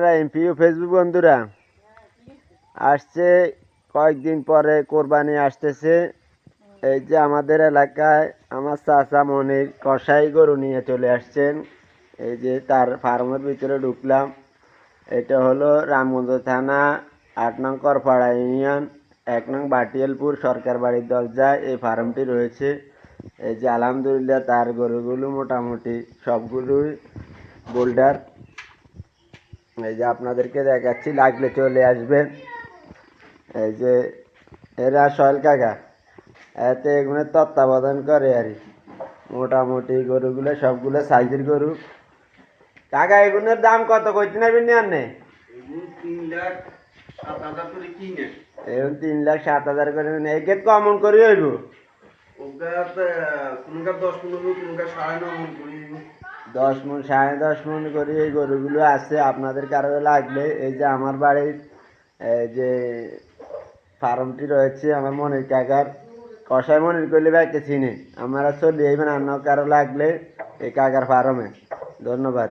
রহিম প্রিয় ফেসবুক বন্ধুরা, আসছে কয়েকদিন পরে কোরবানি আসতেছে। এই যে আমাদের এলাকায় আমার চাচা মনির কসাই গরু নিয়ে চলে আসছেন। এই যে তার ফার্মের ভিতরে ঢুকলাম। এটা হলো রামগঞ্জ থানা ৮ নং করপাড়া ইউনিয়ন ১ নং বাটিয়ালপুর সরকার বাড়ির দরজায় এই ফার্মটি রয়েছে। এই যে আলহামদুলিল্লাহ তার গরুগুলো মোটামুটি সবগুলোই বোল্ডার। এই যে আপনাদেরকে দেখাচ্ছি, লাগলে চলে আসবেন। এই যে এরা সয়েল কাকা এতে এগুলো তত্ত্বাবধান করে আর মোটামুটি গরুগুলো সবগুলো সাইজের গরু। কাকা এগুলোর দাম কত কইতে নেবেন নি আনে? এখন ৩,০০,০০০ করে একে কমন করে হইব। 10 মণ 10.5 মণ করে এই গরুগুলো আছে। আপনাদের কারো লাগলে এই যে আমার বাড়ির যে ফার্মটি রয়েছে আমার মনির কাকার, কষাই মনির করলে ভাইকে চিনি, আমরা চলে যাইবেন। অন্য কারো লাগলে এই কাকার ফার্মে। ধন্যবাদ।